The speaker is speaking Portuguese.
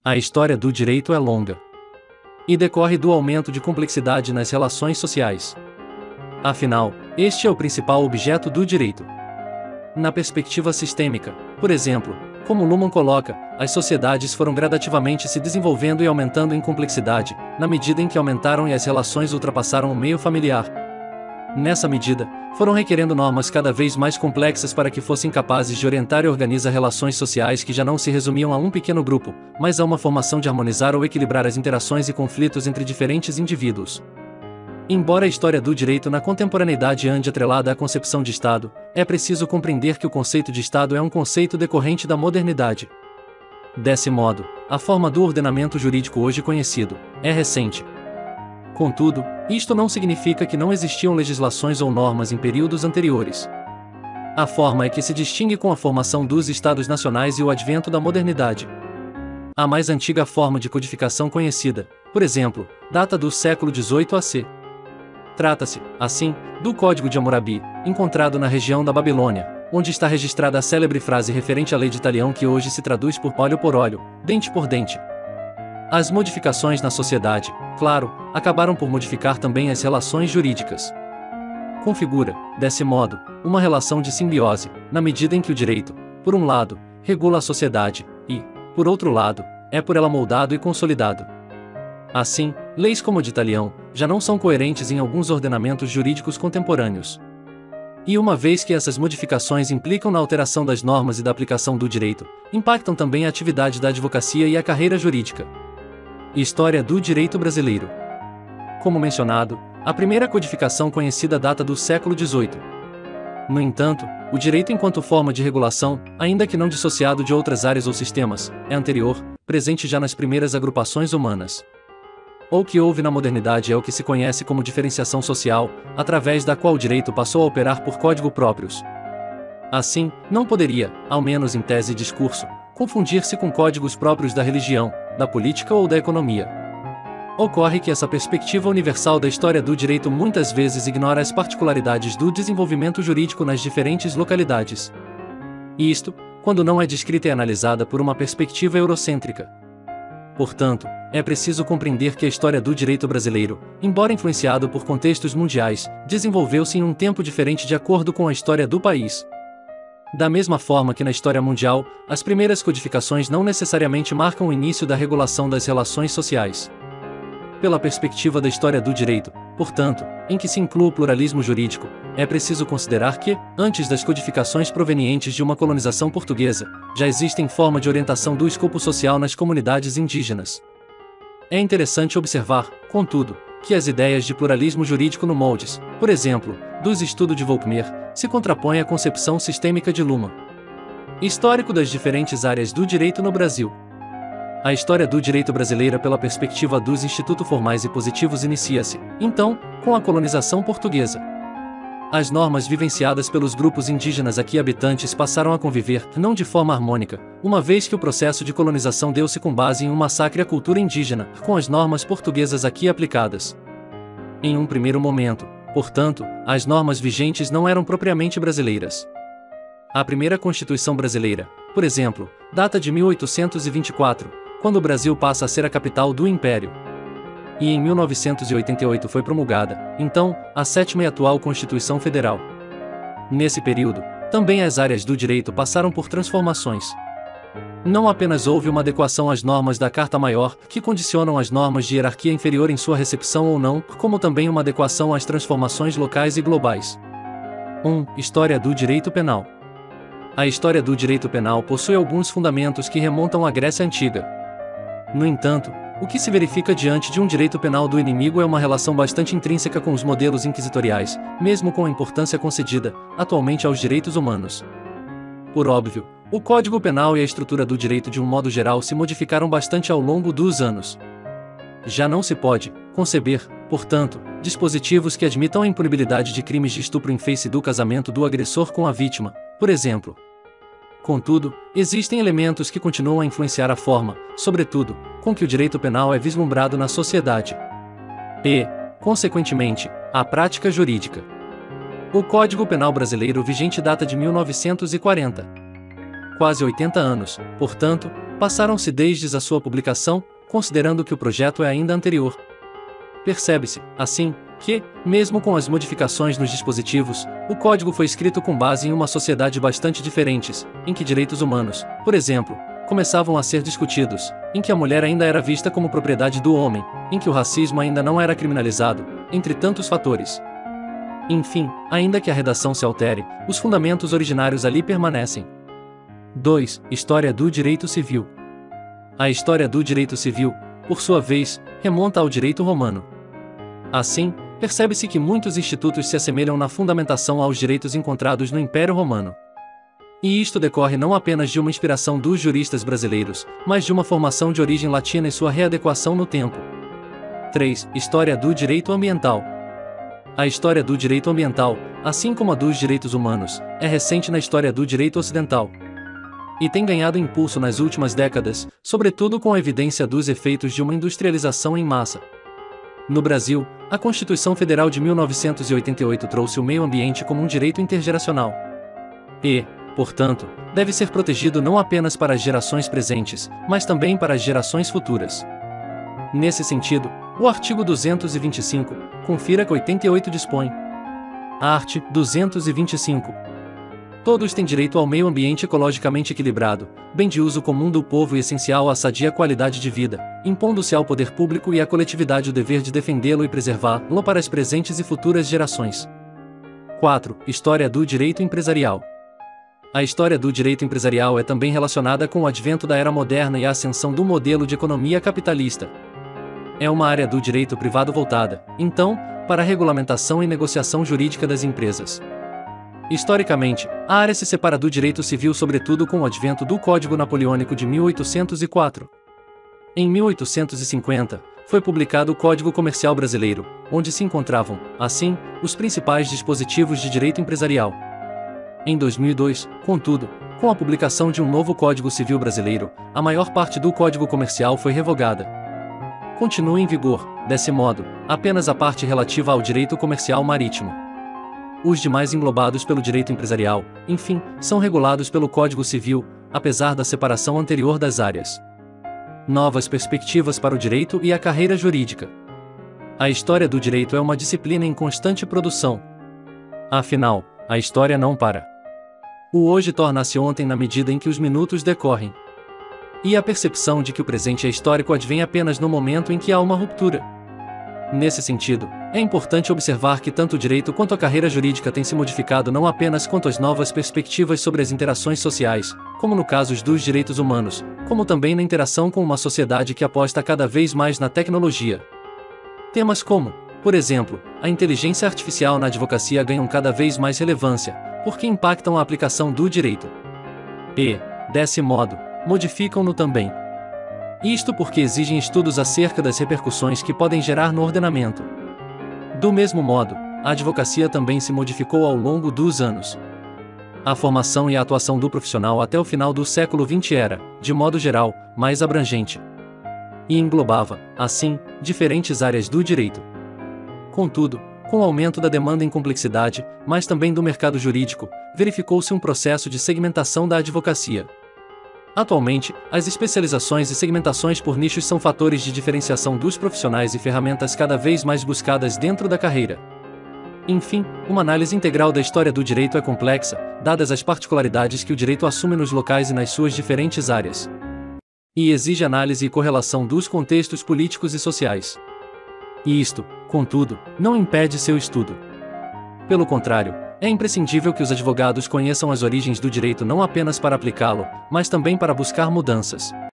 A história do direito é longa e decorre do aumento de complexidade nas relações sociais. Afinal, este é o principal objeto do direito. Na perspectiva sistêmica, por exemplo, como Luhmann coloca, as sociedades foram gradativamente se desenvolvendo e aumentando em complexidade, na medida em que aumentaram e as relações ultrapassaram o meio familiar. Nessa medida, foram requerendo normas cada vez mais complexas para que fossem capazes de orientar e organizar relações sociais que já não se resumiam a um pequeno grupo, mas a uma formação de harmonizar ou equilibrar as interações e conflitos entre diferentes indivíduos. Embora a história do direito na contemporaneidade ande atrelada à concepção de Estado, é preciso compreender que o conceito de Estado é um conceito decorrente da modernidade. Desse modo, a forma do ordenamento jurídico hoje conhecido é recente. Contudo, isto não significa que não existiam legislações ou normas em períodos anteriores. A forma é que se distingue com a formação dos Estados nacionais e o advento da modernidade. A mais antiga forma de codificação conhecida, por exemplo, data do século XVIII a.C. Trata-se, assim, do Código de Hammurabi, encontrado na região da Babilônia, onde está registrada a célebre frase referente à lei de Talião que hoje se traduz por olho, dente por dente. As modificações na sociedade, claro, acabaram por modificar também as relações jurídicas. Configura, desse modo, uma relação de simbiose, na medida em que o direito, por um lado, regula a sociedade, e, por outro lado, é por ela moldado e consolidado. Assim, leis como a de Talião, já não são coerentes em alguns ordenamentos jurídicos contemporâneos. E uma vez que essas modificações implicam na alteração das normas e da aplicação do direito, impactam também a atividade da advocacia e a carreira jurídica. História do direito brasileiro. Como mencionado, a primeira codificação conhecida data do século XVIII. No entanto, o direito enquanto forma de regulação, ainda que não dissociado de outras áreas ou sistemas, é anterior, presente já nas primeiras agrupações humanas. O que houve na modernidade é o que se conhece como diferenciação social, através da qual o direito passou a operar por código próprios. Assim, não poderia, ao menos em tese e discurso, confundir-se com códigos próprios da religião, da política ou da economia. Ocorre que essa perspectiva universal da história do direito muitas vezes ignora as particularidades do desenvolvimento jurídico nas diferentes localidades. Isto, quando não é descrita e analisada por uma perspectiva eurocêntrica. Portanto, é preciso compreender que a história do direito brasileiro, embora influenciado por contextos mundiais, desenvolveu-se em um tempo diferente de acordo com a história do país. Da mesma forma que na história mundial, as primeiras codificações não necessariamente marcam o início da regulação das relações sociais. Pela perspectiva da história do direito, portanto, em que se inclui o pluralismo jurídico, é preciso considerar que, antes das codificações provenientes de uma colonização portuguesa, já existem forma de orientação do escopo social nas comunidades indígenas. É interessante observar, contudo, que as ideias de pluralismo jurídico no moldes, por exemplo, dos estudos de Volkmer, se contrapõem à concepção sistêmica de Luhmann. Histórico das diferentes áreas do direito no Brasil. A história do direito brasileira pela perspectiva dos institutos formais e positivos inicia-se, então, com a colonização portuguesa. As normas vivenciadas pelos grupos indígenas aqui habitantes passaram a conviver, não de forma harmônica, uma vez que o processo de colonização deu-se com base em um massacre à cultura indígena, com as normas portuguesas aqui aplicadas. Em um primeiro momento, portanto, as normas vigentes não eram propriamente brasileiras. A primeira Constituição brasileira, por exemplo, data de 1824, quando o Brasil passa a ser a capital do Império. E em 1988 foi promulgada, então, a sétima e atual Constituição Federal. Nesse período, também as áreas do direito passaram por transformações. Não apenas houve uma adequação às normas da Carta Maior, que condicionam as normas de hierarquia inferior em sua recepção ou não, como também uma adequação às transformações locais e globais. 1. História do direito penal. A história do direito penal possui alguns fundamentos que remontam à Grécia Antiga. No entanto, o que se verifica diante de um direito penal do inimigo é uma relação bastante intrínseca com os modelos inquisitoriais, mesmo com a importância concedida, atualmente, aos direitos humanos. Por óbvio, o Código Penal e a estrutura do direito de um modo geral se modificaram bastante ao longo dos anos. Já não se pode conceber, portanto, dispositivos que admitam a impunibilidade de crimes de estupro em face do casamento do agressor com a vítima, por exemplo. Contudo, existem elementos que continuam a influenciar a forma, sobretudo, com que o direito penal é vislumbrado na sociedade. E, consequentemente, a prática jurídica. O Código Penal brasileiro vigente data de 1940. quase 80 anos, portanto, passaram-se desde a sua publicação, considerando que o projeto é ainda anterior. Percebe-se, assim, que, mesmo com as modificações nos dispositivos, o código foi escrito com base em uma sociedade bastante diferentes, em que direitos humanos, por exemplo, começavam a ser discutidos, em que a mulher ainda era vista como propriedade do homem, em que o racismo ainda não era criminalizado, entre tantos fatores. Enfim, ainda que a redação se altere, os fundamentos originários ali permanecem. 2. História do direito civil. A história do direito civil, por sua vez, remonta ao direito romano. Assim, percebe-se que muitos institutos se assemelham na fundamentação aos direitos encontrados no Império Romano. E isto decorre não apenas de uma inspiração dos juristas brasileiros, mas de uma formação de origem latina e sua readequação no tempo. 3. História do direito ambiental. A história do direito ambiental, assim como a dos direitos humanos, é recente na história do direito ocidental. E tem ganhado impulso nas últimas décadas, sobretudo com a evidência dos efeitos de uma industrialização em massa. No Brasil, a Constituição Federal de 1988 trouxe o meio ambiente como um direito intergeracional. E, portanto, deve ser protegido não apenas para as gerações presentes, mas também para as gerações futuras. Nesse sentido, o artigo 225, confira que 88 dispõe. Art. 225. Todos têm direito ao meio ambiente ecologicamente equilibrado, bem de uso comum do povo e essencial à sadia qualidade de vida, impondo-se ao poder público e à coletividade o dever de defendê-lo e preservá-lo para as presentes e futuras gerações. 4. História do direito empresarial. A história do direito empresarial é também relacionada com o advento da era moderna e a ascensão do modelo de economia capitalista. É uma área do direito privado voltada, então, para a regulamentação e negociação jurídica das empresas. Historicamente, a área se separa do direito civil sobretudo com o advento do Código Napoleônico de 1804. Em 1850, foi publicado o Código Comercial Brasileiro, onde se encontravam, assim, os principais dispositivos de direito empresarial. Em 2002, contudo, com a publicação de um novo Código Civil Brasileiro, a maior parte do Código Comercial foi revogada. Continua em vigor, desse modo, apenas a parte relativa ao direito comercial marítimo. Os demais englobados pelo direito empresarial, enfim, são regulados pelo Código Civil, apesar da separação anterior das áreas. Novas perspectivas para o direito e a carreira jurídica. A história do direito é uma disciplina em constante produção. Afinal, a história não para. O hoje torna-se ontem na medida em que os minutos decorrem. E a percepção de que o presente é histórico advém apenas no momento em que há uma ruptura. Nesse sentido, é importante observar que tanto o direito quanto a carreira jurídica têm se modificado não apenas quanto às novas perspectivas sobre as interações sociais, como no caso dos direitos humanos, como também na interação com uma sociedade que aposta cada vez mais na tecnologia. Temas como, por exemplo, a inteligência artificial na advocacia ganham cada vez mais relevância, porque impactam a aplicação do direito. E, desse modo, modificam-no também. Isto porque exigem estudos acerca das repercussões que podem gerar no ordenamento. Do mesmo modo, a advocacia também se modificou ao longo dos anos. A formação e a atuação do profissional até o final do século XX era, de modo geral, mais abrangente. E englobava, assim, diferentes áreas do direito. Contudo, com o aumento da demanda em complexidade, mas também do mercado jurídico, verificou-se um processo de segmentação da advocacia. Atualmente, as especializações e segmentações por nichos são fatores de diferenciação dos profissionais e ferramentas cada vez mais buscadas dentro da carreira. Enfim, uma análise integral da história do direito é complexa, dadas as particularidades que o direito assume nos locais e nas suas diferentes áreas. E exige análise e correlação dos contextos políticos e sociais. E isto, contudo, não impede seu estudo. Pelo contrário, é imprescindível que os advogados conheçam as origens do direito não apenas para aplicá-lo, mas também para buscar mudanças.